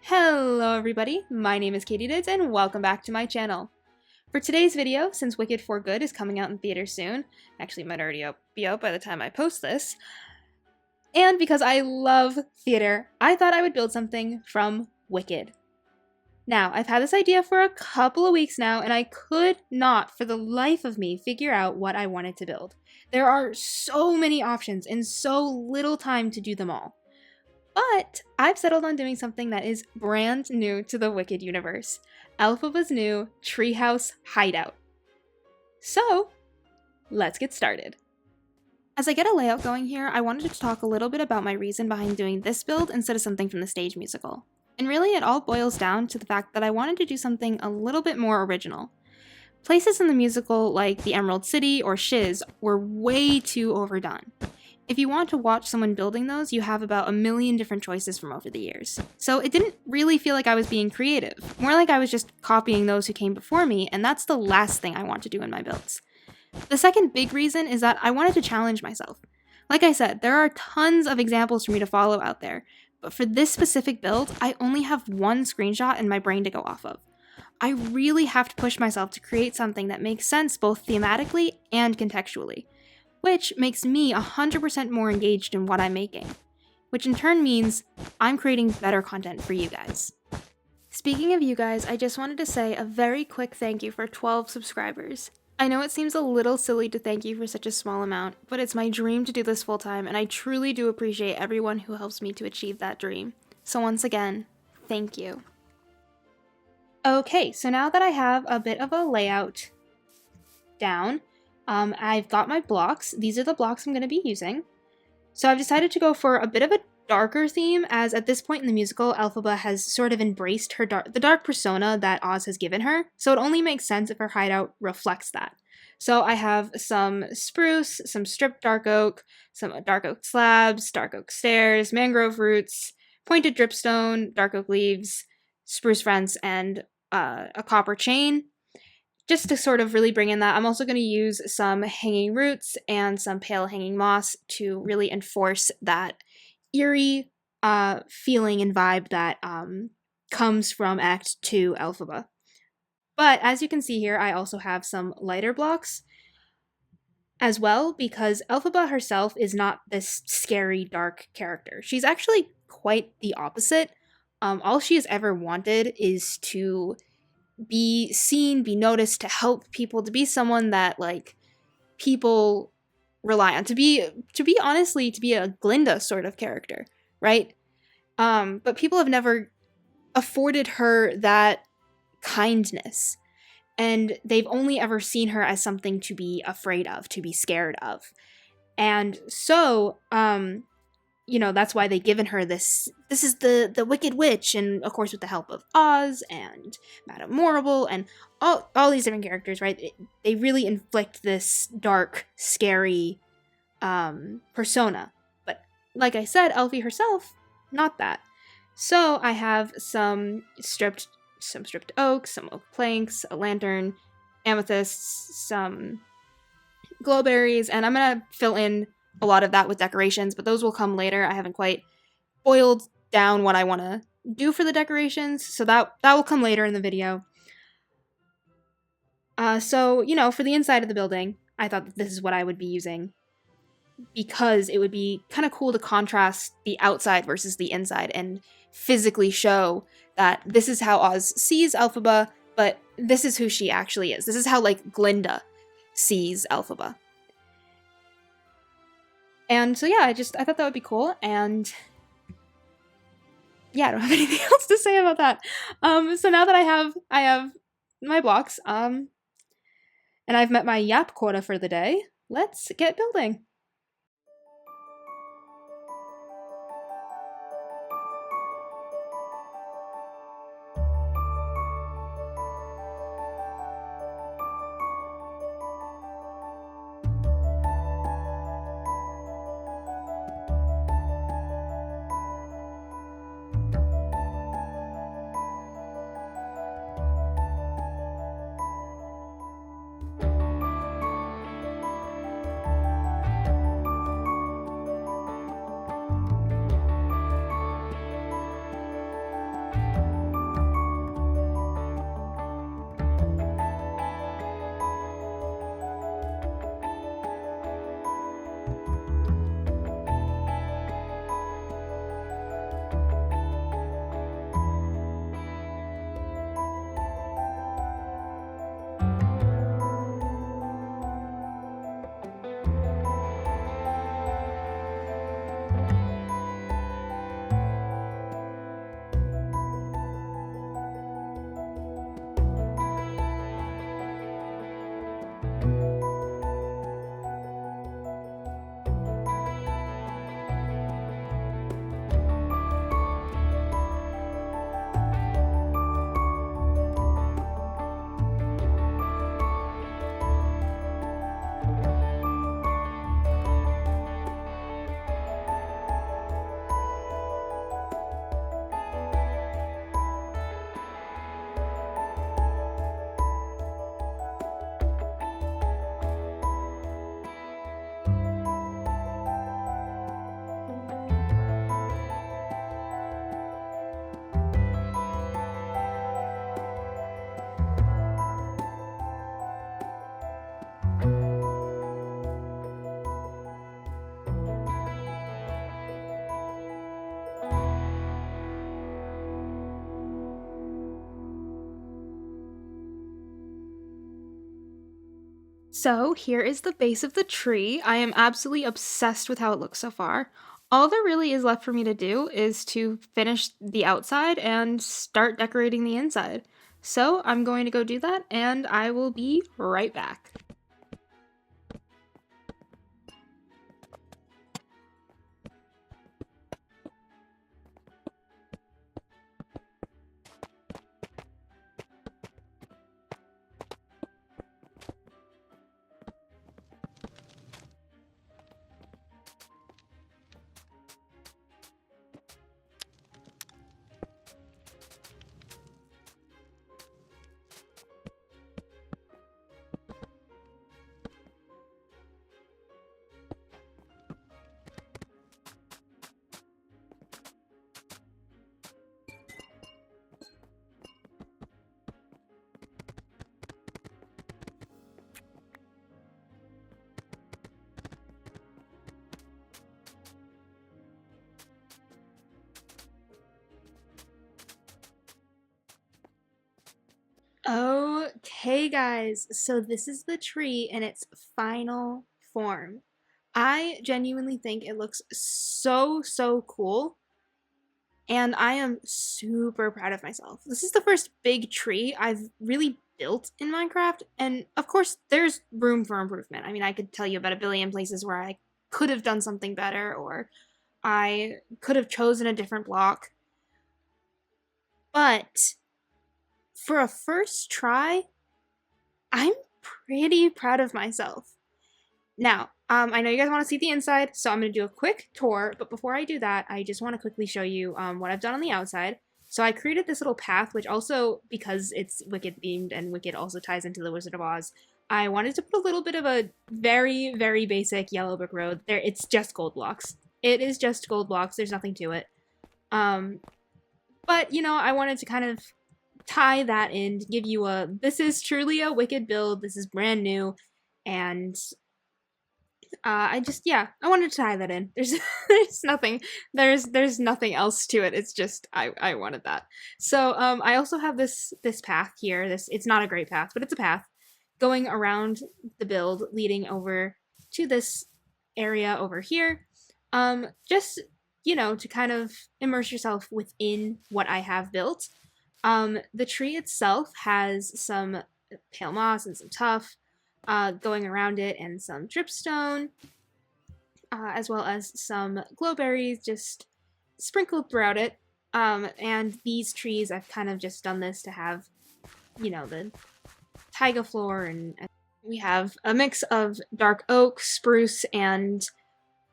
Hello everybody, my name is Katie Dids and welcome back to my channel. For today's video, since Wicked for Good is coming out in theaters soon, actually it might already be out by the time I post this, and because I love theater, I thought I would build something from Wicked. Now, I've had this idea for a couple of weeks now and I could not for the life of me figure out what I wanted to build. There are so many options and so little time to do them all. But I've settled on doing something that is brand new to the Wicked universe. Elphaba's new treehouse hideout. So, let's get started. As I get a layout going here, I wanted to talk a little bit about my reason behind doing this build instead of something from the stage musical. And really it all boils down to the fact that I wanted to do something a little bit more original. Places in the musical like the Emerald City or Shiz were way too overdone. If you want to watch someone building those, you have about a million different choices from over the years. So it didn't really feel like I was being creative, more like I was just copying those who came before me, and that's the last thing I want to do in my builds. The second big reason is that I wanted to challenge myself. Like I said, there are tons of examples for me to follow out there, but for this specific build, I only have one screenshot in my brain to go off of. I really have to push myself to create something that makes sense both thematically and contextually, which makes me 100% more engaged in what I'm making, which in turn means I'm creating better content for you guys. Speaking of you guys, I just wanted to say a very quick thank you for 12 subscribers. I know it seems a little silly to thank you for such a small amount, but it's my dream to do this full time, and I truly do appreciate everyone who helps me to achieve that dream. So once again, thank you. Okay, so now that I have a bit of a layout down, I've got my blocks. These are the blocks I'm going to be using. So I've decided to go for a bit of a darker theme, as at this point in the musical, Elphaba has sort of embraced the dark persona that Oz has given her, so it only makes sense if her hideout reflects that. So I have some spruce, some stripped dark oak, some dark oak slabs, dark oak stairs, mangrove roots, pointed dripstone, dark oak leaves, spruce fronts, and a copper chain. Just to sort of really bring in that, I'm also going to use some hanging roots and some pale hanging moss to really enforce that eerie feeling and vibe that comes from Act 2 Elphaba. But as you can see here, I also have some lighter blocks as well, because Elphaba herself is not this scary, dark character. She's actually quite the opposite. All she has ever wanted is to be seen, be noticed, to help people, to be someone that like people rely on, to be honestly, to be a Glinda sort of character, right? But people have never afforded her that kindness, and they've only ever seen her as something to be afraid of, to be scared of. And so that's why they've given her this is the Wicked Witch, and of course with the help of Oz and Madame Morrible and all these different characters, right? They really inflict this dark, scary persona. But like I said, Elfie herself, not that. So I have some stripped oak, some oak planks, a lantern, amethysts, some glowberries, and I'm gonna fill in a lot of that with decorations, but those will come later. I haven't quite boiled down what I want to do for the decorations, so that will come later in the video. So, for the inside of the building, I thought that this is what I would be using, because it would be kind of cool to contrast the outside versus the inside and physically show that this is how Oz sees Elphaba, but this is who she actually is. This is how, like, Glinda sees Elphaba. And so yeah, I thought that would be cool, and yeah, I don't have anything else to say about that. So now that I have my blocks, and I've met my yap quota for the day, let's get building. So here is the base of the tree. I am absolutely obsessed with how it looks so far. All there really is left for me to do is to finish the outside and start decorating the inside. So I'm going to go do that and I will be right back. Okay, guys, so this is the tree in its final form. I genuinely think it looks so cool, and I am super proud of myself. This is the first big tree I've really built in Minecraft, and of course, there's room for improvement. I mean, I could tell you about a billion places where I could have done something better, or I could have chosen a different block, but for a first try, I'm pretty proud of myself. Now, I know you guys want to see the inside, so I'm going to do a quick tour, but before I do that, I just want to quickly show you what I've done on the outside. So I created this little path, which also, because it's Wicked themed and Wicked also ties into the Wizard of Oz, I wanted to put a little bit of a very basic yellow brick road. There, it's just gold blocks. It is just gold blocks. There's nothing to it. But, you know, I wanted to kind of tie that in to give you this is truly a Wicked build. This is brand new, and I wanted to tie that in. There's nothing else to it. It's just I wanted that. So I also have this path here. It's not a great path, but it's a path going around the build, leading over to this area over here. Just, you know, to kind of immerse yourself within what I have built. The tree itself has some pale moss and some tuff going around it, and some dripstone, as well as some glowberries just sprinkled throughout it. And these trees, I've kind of just done this to have, you know, the taiga floor, and we have a mix of dark oak, spruce, and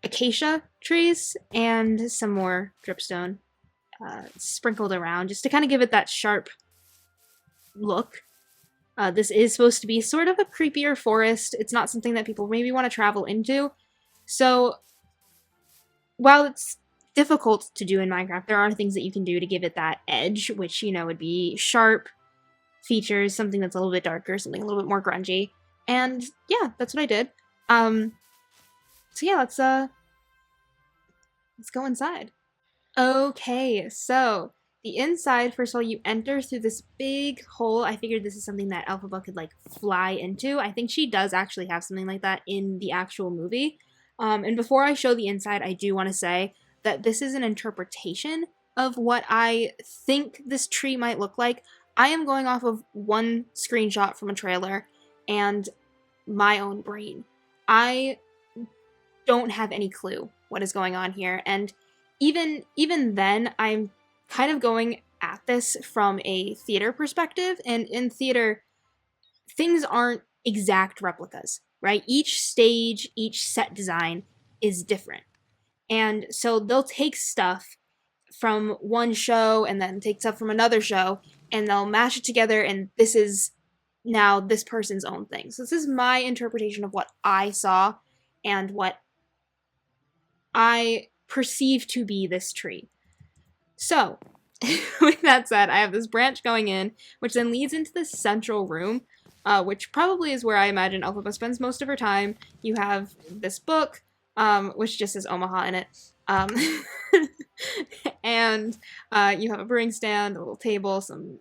acacia trees, and some more dripstone sprinkled around, just to kind of give it that sharp look. This is supposed to be sort of a creepier forest. It's not something that people maybe want to travel into. So, while it's difficult to do in Minecraft, there are things that you can do to give it that edge, which, you know, would be sharp features, something that's a little bit darker, something a little bit more grungy. And yeah, that's what I did. So yeah, let's go inside. Okay, so the inside, first of all, you enter through this big hole. I figured this is something that Elphaba could, like, fly into. I think she does actually have something like that in the actual movie. And before I show the inside, I do want to say that this is an interpretation of what I think this tree might look like. I am going off of one screenshot from a trailer and my own brain. I don't have any clue what is going on here, and even then, I'm kind of going at this from a theater perspective, and in theater, things aren't exact replicas, right? Each stage, each set design is different. And so they'll take stuff from one show and then take stuff from another show, and they'll mash it together, and this is now this person's own thing. So this is my interpretation of what I saw and what I perceive to be this tree. So, with that said, I have this branch going in, which then leads into this central room, which probably is where I imagine Elphaba spends most of her time. You have this book, which just says Omaha in it, and you have a brewing stand, a little table, some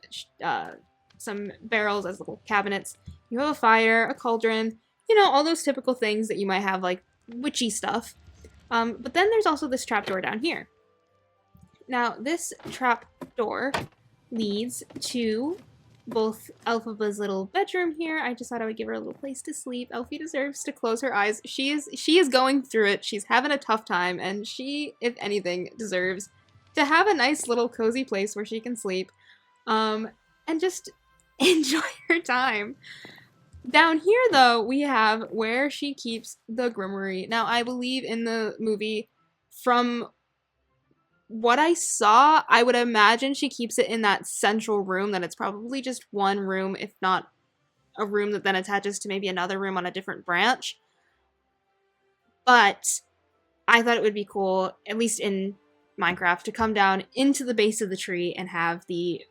barrels as little cabinets. You have a fire, a cauldron. you know, all those typical things that you might have, like witchy stuff. But then there's also this trapdoor down here. Now, this trapdoor leads to both Elphaba's little bedroom here. I just thought I would give her a little place to sleep. Elfie deserves to close her eyes. She is going through it. She's having a tough time, and she, if anything, deserves to have a nice little cozy place where she can sleep, and just enjoy her time. Down here, though, we have where she keeps the grimoire. Now, I believe in the movie, from what I saw, I would imagine she keeps it in that central room, that it's probably just one room, if not a room that then attaches to maybe another room on a different branch. But I thought it would be cool, at least in Minecraft, to come down into the base of the tree and have the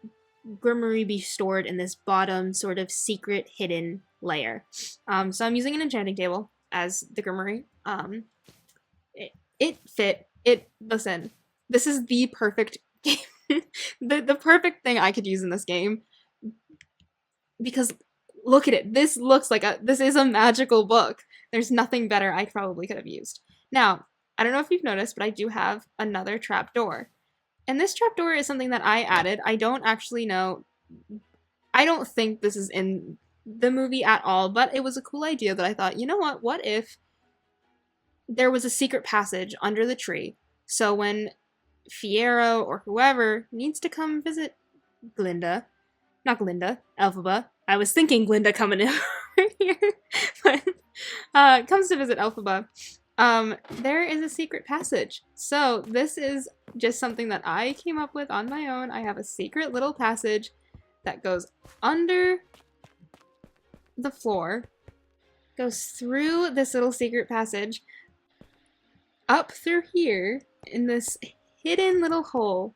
grimoire be stored in this bottom sort of secret hidden layer. So I'm using an enchanting table as the grimoire. It fit. Listen, this is the perfect game. the perfect thing I could use in this game. Because look at it. This looks like this is a magical book. There's nothing better I probably could have used. Now, I don't know if you've noticed, but I do have another trapdoor. And this trapdoor is something that I added. I don't actually know. I don't think this is in the movie at all, but it was a cool idea that I thought, you know what if there was a secret passage under the tree, so when Fiero or whoever needs to come visit Elphaba. I was thinking Glinda coming in here, but comes to visit Elphaba. There is a secret passage. So this is just something that I came up with on my own. I have a secret little passage that goes under the floor, goes through this little secret passage, up through here in this hidden little hole,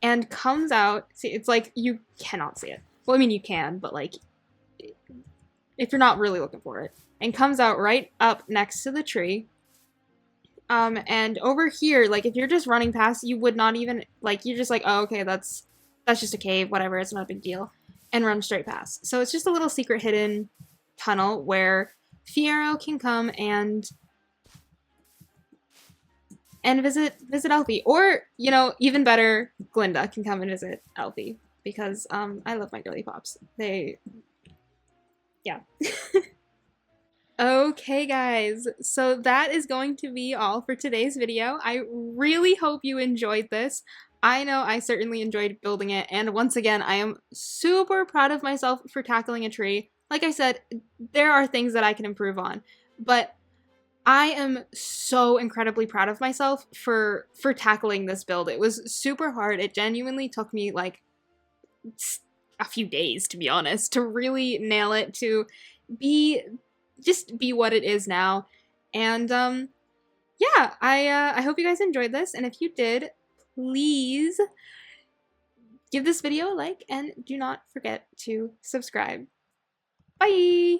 and comes out. See, it's like you cannot see it. Well, I mean, you can, but like, if you're not really looking for it, and comes out right up next to the tree. And over here, like, if you're just running past, you would not even, like, you're just like, oh, okay, that's just a cave, whatever, it's not a big deal, and run straight past. So it's just a little secret hidden tunnel where Fiero can come and visit Elfie. Or, you know, even better, Glinda can come and visit Elfie, because I love my girly pops. Yeah. Okay, guys, so that is going to be all for today's video. I really hope you enjoyed this. I know I certainly enjoyed building it, and once again, I am super proud of myself for tackling a tree. Like I said, there are things that I can improve on, but I am so incredibly proud of myself for tackling this build. It was super hard. It genuinely took me like a few days, to be honest, to really nail it, to just be what it is now. And yeah, I hope you guys enjoyed this, and if you did, please give this video a like and do not forget to subscribe. Bye!